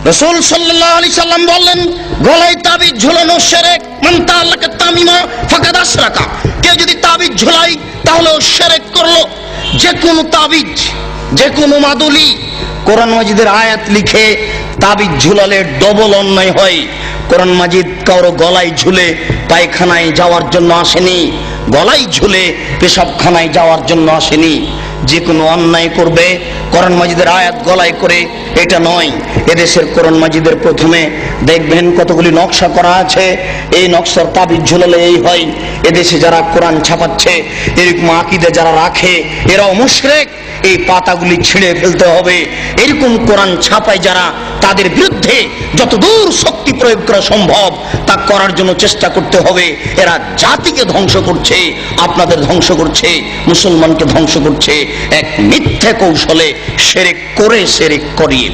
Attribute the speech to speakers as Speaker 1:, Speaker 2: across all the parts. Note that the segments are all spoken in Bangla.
Speaker 1: রাসূল সাল্লাল্লাহু আলাইহি সাল্লাম বললেন, গলায় তাবিজ ঝুলানো শিরক। মান তাআল্লাকা তামিমা ফাকাদ আশরাকা। কেউ যদি তাবিজ ঝুলায় তাহলে ও শিরক করলো। যে কোনো তাবিজ, যে কোনো মাদুলি, কোরআন মাজিদের আয়াত লিখে তাবিজ ঝুলালে ডবল অন্যায় হয়। কোরআন মাজিদ কারো গলায় ঝুলে পায়খানায় যাওয়ার জন্য আসেনি, গলায় ঝুলে পেশাবখানায় যাওয়ার জন্য আসেনি। যে কোনো অন্যায় করবে কোরআন মাজিদের আয়াত গলায় করে, এটা নয়। এদেশের কোরআন মাজিদের প্রথমে দেখবেন কতগুলি নকশা করা আছে, এই নকশার তাবিজ ঝুলালে এই হয়। এদেশে যারা কোরআন ছাপাচ্ছে, এরকম আকীদা যারা রাখে, এরাও মুশরিক। এই পাতাগুলি ছিঁড়ে ফেলতে হবে। এরকম কোরআন ছাপায় যারা, তাদের বিরুদ্ধে যতদূর শক্তি প্রয়োগ করা সম্ভব তা করার জন্য চেষ্টা করতে হবে। এরা জাতিকে ধ্বংস করছে, আপনাদের ধ্বংস করছে, মুসলমানকে ধ্বংস করছে এক মিথ্যে কৌশলে, শিরক করে শিরক করিয়ে।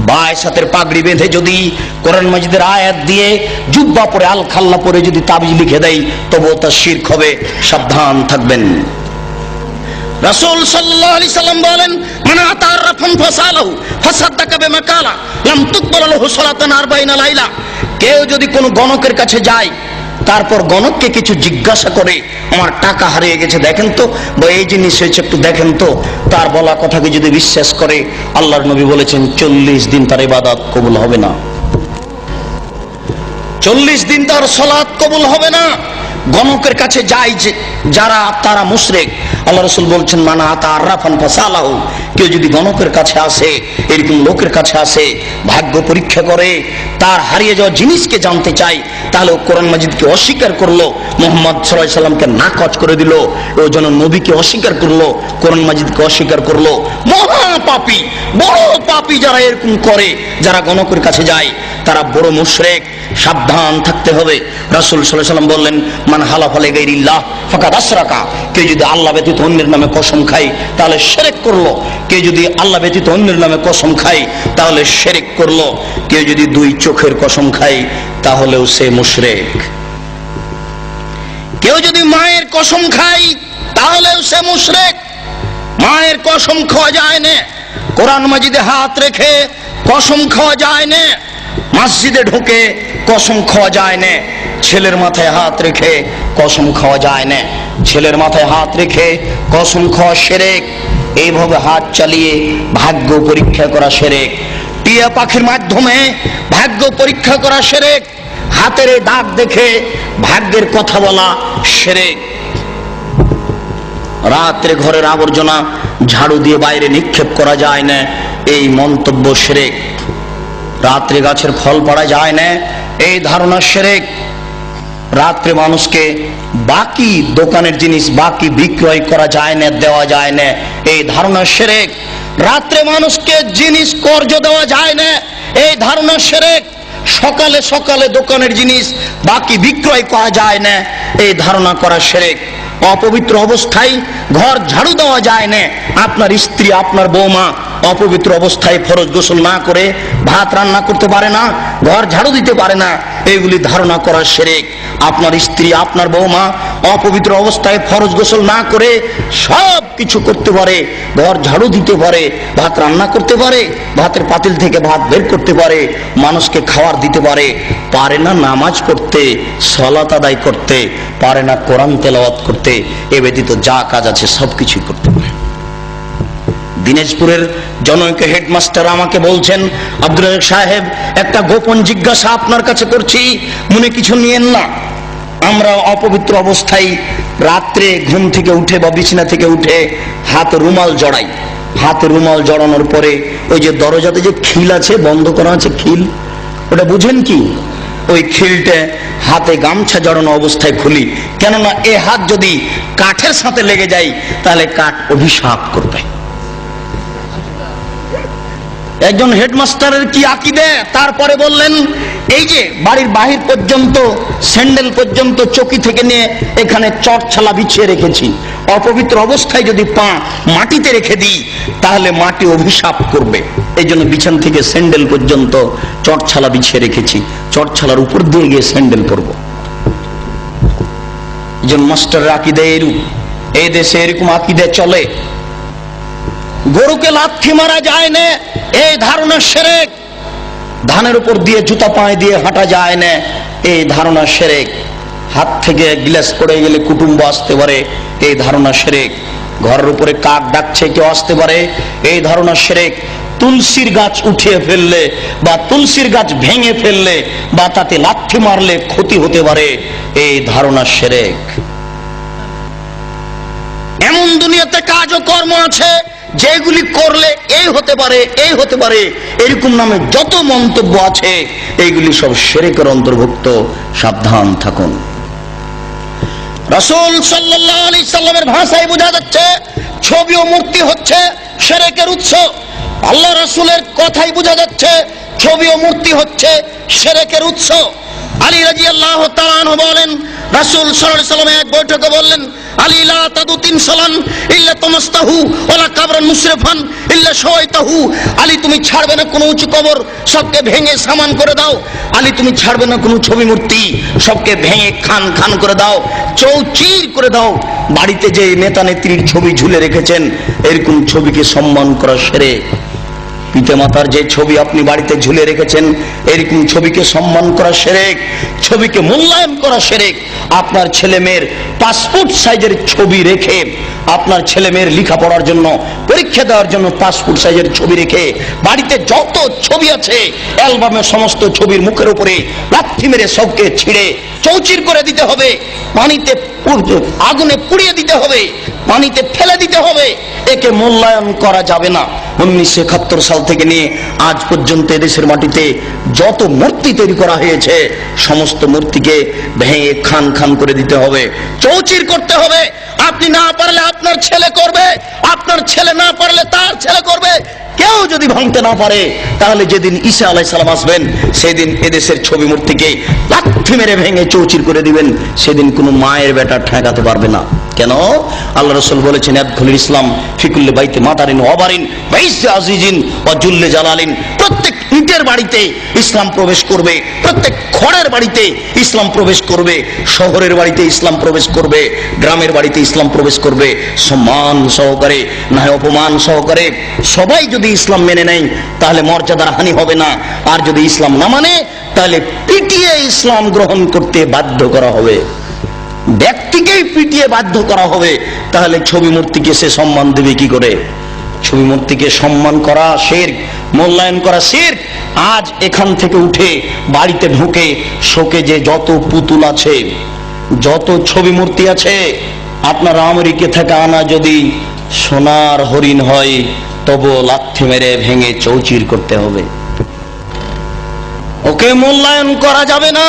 Speaker 1: বায়সাতের পাগড়ি বেঁধে যদি কোরআন মাজিদের আয়াত দিয়ে জুব্বা পরে আল খাল্লা পরে যদি তাবিজ লিখে দেয়, তবুও তা শিরক হবে। সাবধান থাকবেন। রাসূল সাল্লাল্লাহু আলাইহি সাল্লাম বলেন, মান আতা আররাফান ফাসালাহু ফাসাদ্দাকা বিমা কালা লাম তুকবাল লাহু সালাতান 40 লাইলা। কেউ যদি কোনো গণকের কাছে যায়, তারপর গণককে কিছু জিজ্ঞাসা করে, আমার টাকা হারিয়ে গেছে দেখেন তো, বা এই জিনিস হয়েছে একটু দেখেন তো, তার বলা কথাকে যদি বিশ্বাস করে, আল্লাহর নবী বলেছেন 40 দিন তার ইবাদত কবুল হবে না। 40 দিন তার সালাত কবুল হবে না। গণকের কাছে যায় যে যারা, তারা মুশরিক। আল্লাহ রাসূল বলছেন, মানা আতা আররাফান ফাসালাহু। কেউ যদি গণকের কাছে আসে, এরকম লোকের কাছে আসে, ভাগ্য পরীক্ষা করে, তার হারিয়ে যাওয়া জিনিসকে জানতে চায়, তাহলে ও কোরআন মাজিদকে অস্বীকার করলো, মুহাম্মদ সাল্লাল্লাহু আলাইহি সাল্লামকে নাকচ করে দিল, ও যেন নবীকে অস্বীকার করলো, কোরআন মাজিদকে অস্বীকার করলো। মহা পাপী, বড় পাপী যারা এরকম করে, যারা গণকের কাছে যায়, তারা বড় মুশরিক। সাবধান থাকতে হবে। রাসূল সাল্লাল্লাহু আলাইহি সাল্লাম বললেন, মান হালাফা লিগাইরিল্লাহ ফাকাদ আশরাকা। কেউ যদি আল্লাহ ব্যতীত অন্যের নামে কসম খায় তাহলে শিরক করলো। কেউ যদি আল্লাহ ব্যতীত অন্যের নামে কসম খায় তাহলে শিরক করলো। কেউ যদি দুই চোখের কসম খায় তাহলেও সে মুশরিক। কেউ যদি মায়ের কসম খায় তাহলেও সে মুশরিক। মায়ের কসম খাওয়া যায় না, কোরআন মাজিদে হাত রেখে কসম খাওয়া যায় না, মসজিদে ঢুকে কসম খাওয়া যায় না, ছেলের মাথায় হাত রেখে কসম খাওয়া যায় না, ছেলের মাথায় হাত রেখে কসম খাওয়া শিরক। এইভাবে হাত চালিয়ে ভাগ্য পরীক্ষা করা শিরক। টিয়া পাখির মাধ্যমে ভাগ্য পরীক্ষা করা শিরক। হাতের দাগ দেখে ভাগ্যের কথা বলা শিরক। রাত্রে ঘরের আবর্জনা ঝাড়ু দিয়ে বাইরে নিক্ষেপ করা যায় না, এই মন্তব্য শিরক। রাত্রে গাছের ফল পাড়া যায় না, এই ধারণা শিরক। রাত্রে মানুষকে বাকি দোকানের জিনিস বাকি বিক্রয় করা যায় না, দেওয়া যায় না, এই ধারণা শিরক। রাত্রে মানুষকে জিনিস কর্জ দেওয়া যায় না, এই ধারণা শিরক। সকালে সকালে দোকানের জিনিস বাকি বিক্রয় করা যায় না, এই ধারণা করা শিরক। অপবিত্র অবস্থায় ঘর ঝাড়ু দেওয়া যায় না। আপনার স্ত্রী, আপনার বৌমা অপবিত্র অবস্থায় ফরজ গোসল না করে ভাত রান্না করতে পারে না, ঘর ঝাড়ু দিতে পারে না, এইগুলি ধারণা করা শিরক। আপনার স্ত্রী, আপনার বৌমা অপবিত্র অবস্থায় ফরজ গোসল না করে সব কিছু করতে পারে, ঘর ঝাড়ু দিতে পারে, ভাত রান্না করতে পারে, ভাতের পাতিল থেকে ভাত বের করতে পারে, মানুষকে খাবার দিতে পারে, পারে না নামাজ পড়তে, সালাত আদায় করতে, পারে না কোরআন তেলাওয়াত করতে, এ ব্যতীত যা কাজ আছে সবকিছুই করতে পারে। দিনাজপুরের জনৈক হেডমাস্টার আমাকে বলছেন, আব্দুল রাজ্জাক সাহেব, একটা গোপন জিজ্ঞাসা আপনার কাছে করছি, মনে কিছু নিয়েন না। আমরা অপবিত্র অবস্থায় রাত্রে ঘুম থেকে উঠে বা বিছানা থেকে উঠে হাতে রুমাল জড়াই। হাতে রুমাল জড়ানোর পরে ওই যে দরজাতে যে খিল আছে, বন্ধ করা আছে খিল, ওটা বুঝেন কি? ওই খিলটা হাতে গামছা জড়ানো অবস্থায় খুলি, কেননা এ হাত যদি কাঠের সাথে লেগে যায় তাহলে কাঠ অভিশাপ করবে। একজন হেডমাস্টারের কি আকীদা! তারপরে বললেন, এই যে বাড়ির বাহির পর্যন্ত, স্যান্ডেল পর্যন্ত চকি থেকে নিয়ে এখানে চটছালা বিছিয়ে রেখেছি, অপবিত্র অবস্থায় যদি পা মাটিতে রেখে দিই তাহলে মাটি অভিশাপ করবে। এই জন্য বিছান থেকে স্যান্ডেল পর্যন্ত চটছালা বিছিয়ে রেখেছি, চটছালার উপর দিয়ে গিয়ে স্যান্ডেল পরব। একজন মাস্টারের আকীদা এরূপ। এই দেশে এরকম আকীদা চলে। গরুকে লাথি মারা যায় না, এই ধারণা শিরক। ধানের উপর দিয়ে জুতা পায়ে দিয়ে হাঁটা যায় না, এই ধারণা শিরক। হাত থেকে গ্লাস পড়ে গেলে কুটুম্ব আসতে পারে, এই ধারণা শিরক। ঘরের উপরে কাক ডাকছে কেউ আসতে পারে, এই ধারণা শিরক। তুলসীর গাছ উঠিয়ে ফেললে বা তুলসীর গাছ ভেঙে ফেললে বা তাতে লাথি মারলে ক্ষতি হতে পারে, এই ধারণা শিরক। এমন দুনিয়াতে কাজ ও কর্ম আছে যেগুলি করলে এই হতে পারে, এই হতে পারে, এরকম নামে যত মন্তব্য আছে এইগুলি সব শিরকের অন্তর্ভুক্ত। সাবধান থাকুন। রাসূল সাল্লাল্লাহু আলাইহি সাল্লামের ভাষায় বোঝা যাচ্ছে ছবি ও মূর্তি হচ্ছে শিরকের উৎস। আল্লাহ রাসূলের কথাই বোঝা যাচ্ছে ছবি ও মূর্তি হচ্ছে শিরকের উৎস। আলী রাদিয়াল্লাহু তাআলা আনহু বলেন, রাসূল সাল্লাল্লাহু আলাইহি সাল্লাম এক বৈঠকে বললেন, আলী লা তাদু তিনসালান ইল্লা তামাস্তাহু ওয়ালা কাবরান মুশরিফান ইল্লা শাওয়াইতাহু। আলী তুমি ছাড়বে না কোনো উঁচু কবর, সবকে ভেঙে সামান করে দাও। আলী তুমি ছাড়বে না কোনো ছবি মূর্তি, সবকে ভেঙে খান খান করে দাও, চৌচির করে দাও। বাড়িতে যে নেতা নেত্রীর ছবি ঝুলে রেখেছেন, এরকম ছবিকে সম্মান করা শিরক। পিতামাতার যে ছবি আপনি বাড়িতে ঝুলে রেখেছেন, এরকম ছবিকে সম্মান করা শিরক, ছবিকে মূল্যায়ন করা শিরক। আপনার ছেলে মেয়ের পাসপোর্ট সাইজের ছবি রেখে, আপনার ছেলে মেয়ের লেখাপড়ার জন্য, পরীক্ষা দেওয়ার জন্য পাসপোর্ট সাইজের ছবি রেখে বাড়িতে যত ছবি আছে অ্যালবামের সমস্ত ছবির মুখের উপরে লাথি মেরে সবকে ছিঁড়ে চৌচির করে দিতে হবে, পানিতে আগুনে পুড়িয়ে দিতে হবে, পানিতে ফেলে দিতে হবে। একে মূল্যায়ন করা যাবে না। 1971 সাল থেকে নিয়ে আজ পর্যন্ত এদেশের মাটিতে যত মূর্তি তৈরি করা হয়েছে, সমস্ত মূর্তিকে ভেঙে খান খান করে দিতে হবে, চৌচির করতে হবে। আপনি না পারলে আপনার ছেলে করবে, আপনার ছেলে না পারলে তার ছেলে করবে। কেউ যদি ভাঙতে না পারে, তাহলে যেদিন ঈসা আলাইহিস সালাম আসবেন, সেদিন এদেশের ছবি মূর্তিকে লাথি মেরে ভেঙে চৌচির করে দিবেন। সেদিন কোনো মায়ের বেটা ঠেকাতে পারবে না। কেন? আল্লাহ রাসূল বলেছেন, ইয়াদখুলুল ইসলাম ফি কুল্লি বাইতি মাতারিন ওয়া বারিন ওয়া ইজ্জি আজিজিন ওয়া জুল্লি জালালিন। প্রত্যেক ইটের বাড়িতে ইসলাম প্রবেশ করবে, প্রত্যেক খড়ের বাড়িতে ইসলাম প্রবেশ করবে, শহরের বাড়িতে ইসলাম প্রবেশ করবে, গ্রামের বাড়িতে ইসলাম প্রবেশ করবে। সম্মান সহকারে, না হয় অপমান সহকারে। সবাই যদি ইসলাম মেনে নেয় তাহলে মর্যাদার হানি হবে না, আর যদি ইসলাম না মানে তাহলে পিটিয়ে ইসলাম গ্রহণ করতে বাধ্য করা হবে, ব্যক্তিকেই পিটিয়ে বাধ্য করা হবে। তাহলে ছবি মূর্তিকে সে সম্মান দেবে কি করে? ছবি মূর্তিকে সম্মান করা শিরক, মূল্যায়ন করা শিরক। আজ এখান থেকে উঠে বাড়িতে ঢুকে শোকেজে যত পুতুল আছে, যত ছবি মূর্তি আছে, আপনার আমেরিকা থেকে আনা যদি সোনার হরিণ হয়, তবু লাথি মেরে ভেঙে চৌচির করতে হবে। ওকে মূল্যায়ন করা যাবে না।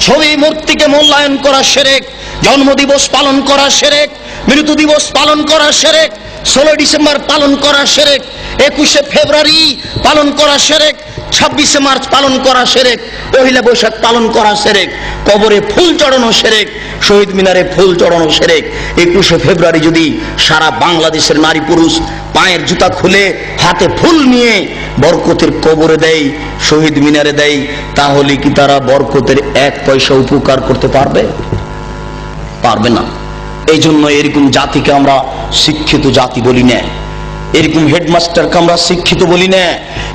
Speaker 1: ছবি মূর্তিকে মূল্যায়ন করা শিরক। জন্মদিবস পালন করা শিরক, মৃত্যু দিবস পালন করা শিরক, 16 ডিসেম্বর পালন করা শিরক, 21শে ফেব্রুয়ারি পালন করা শিরক, 26শে মার্চ পালন করা শিরক, পহেলা বৈশাখ পালন করা শিরক, কবরে ফুল চড়ানো শিরক, শহীদ মিনারে ফুল চড়ানো শিরক। 21শে ফেব্রুয়ারি যদি সারা বাংলাদেশের নারী পুরুষ পায়ের জুতা খুলে হাতে ফুল নিয়ে বরকতের কবরে দেয়, শহীদ মিনারে দেয়, তাহলে কি তারা বরকতের 1 পয়সা উপকার করতে পারবে? পারবে না। এই জন্য এরকম জাতিকে আমরা শিক্ষিত জাতি বলি না, এরকম হেডমাস্টারকে আমরা শিক্ষিত বলি না।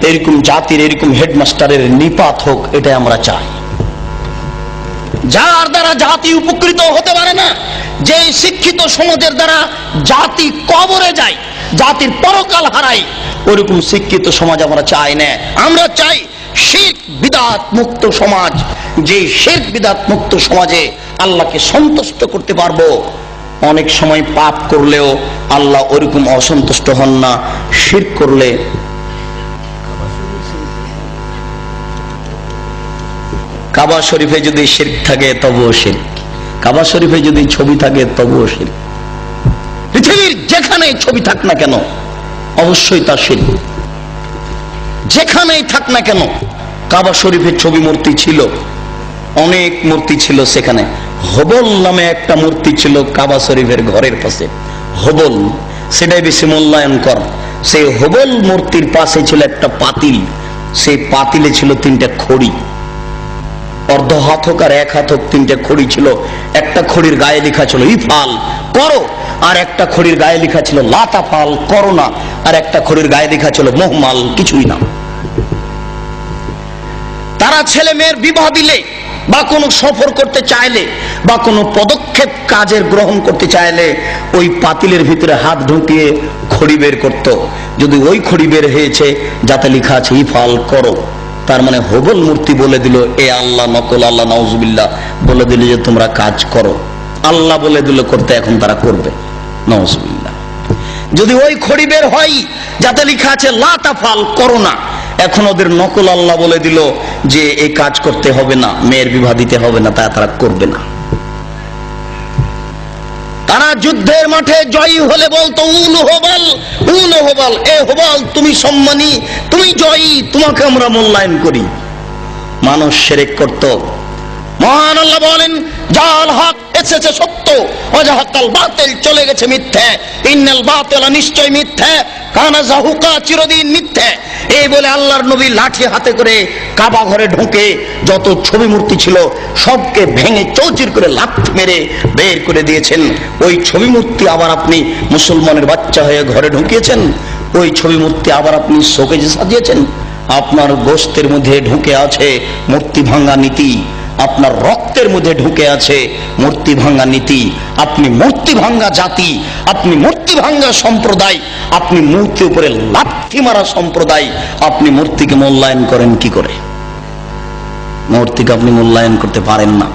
Speaker 1: এরকম জাতির, এরকম হেডমাস্টারের নিপাত হোক, এটাই আমরা চাই। যার দ্বারা জাতি উপকৃত হতে পারে না, যে শিক্ষিত সমাজের দ্বারা জাতি কবরে যায়, জাতির পরকাল হারায়, ওরকম শিক্ষিত সমাজ আমরা চাই না। আমরা চাই শিরক বিদআত মুক্ত সমাজ। যে শিরক বিদআত মুক্ত সমাজে আল্লাহকে সন্তুষ্ট করতে পারবো। অনেক সময় পাপ করলেও আল্লাহ ওরকম অসন্তুষ্ট হন না। শিরক করলে, কাবা শরীফে যদি শিরক থাকে তবুও শিরক, কাবা শরীফে যদি ছবি থাকে তবুও শিরক। পৃথিবীর যেখানে ছবি থাক না কেন অবশ্যই তা শিরক। যেখানেই থাক না কেন, কাবা শরীফের ছবি মূর্তি ছিল, অনেক মূর্তি ছিল সেখানে। হবল নামে একটা মূর্তি ছিল কাবা শরীফের ঘরের পাশে, হবল, সেটাই বেশি মূল্যায়ন কর। সেই হবল মূর্তির পাশে ছিল একটা পাতিল, সেই পাতিলে ছিল 3টা খড়ি, অর্ধ হাত হোক আর 1 হাত হোক 3টে খড়ি ছিল। একটা খড়ির গায়ে লেখা ছিল ইফাল, করো, আর একটা খড়ির গায়ে লেখা ছিল লাতাফাল, করো না, আর একটা খড়ির গায়ে লেখা ছিল মোহমাল, কিছুই না। তারা ছেলে মেয়ের বিবাহ দিলে বা কোনো সফর করতে চাইলে বা কোনো পদক্ষেপ কাজের গ্রহণ করতে চাইলে ওই পাতিলের ভিতরে হাত ঢুকিয়ে খড়ি বের করত। যদি ওই খড়ি বের হয়েছে যাতে লেখা আছে ইফাল করো, তার মানে হবল মূর্তি বলে দিল এ আল্লাহ নকল আল্লাহ নাউজুবিল্লাহ বলে দিল যে তোমরা কাজ করো, আল্লাহ বলে দিল করতে, এখন তারা করবে নাউজুবিল্লাহ। যদি ওই খড়ি বের হয় যাতে লেখা আছে লা তাফাল করো না, এখন ওদের নকল আল্লাহ বলে দিল যে এই কাজ করতে হবে না, মেয়ের বিবাহ দিতে হবে না, তারা করবে না। তারা যুদ্ধের মাঠে জয়ী হলে বলতো উল হোবাল, উল হোবাল, এ হোবাল তুমি সম্মানী, তুমি জয়ী, তোমাকে আমরা মূল্যায়ন করি। মানুষ শিরক করত। মহান আল্লাহ বলেন জাল হক এসেছে সত্য, ওয়াজাহাকাল বাতিল চলে গেছে মিথ্যা, ইন্নাল বাতিলা নিশ্চয় মিথ্যা, কানা যাহুকা চিরদিন মিথ্যা। এই বলে আল্লাহর নবী লাঠি হাতে করে কাবা ঘরে ঢুকে যত ছবি মূর্তি ছিল সবকে ভেঙে চৌচির করে লাথি মেরে বের করে দিয়েছেন। ওই ছবি মূর্তি আবার আপনি মুসলমানের বাচ্চা হয়ে ঘরে ঢুকিয়েছেন, ওই ছবি মূর্তি আবার আপনি শোকেজে সাজিয়েছেন। আপনার গোশতের মধ্যে ঢুকে আছে মূর্তি ভাঙা নীতি, আপনার রক্তের মধ্যে ঢুকে আছে মূর্তি ভাঙ্গা নীতি। আপনি মূর্তি ভাঙ্গা জাতি, আপনি মূর্তি ভাঙ্গা সম্প্রদায়, আপনি মূর্তির উপরে লাথি মারা সম্প্রদায়। আপনি মূর্তিকে মূল্যায়ন করেন কি করে? মূর্তিকে আপনি মূল্যায়ন করতে পারেন না।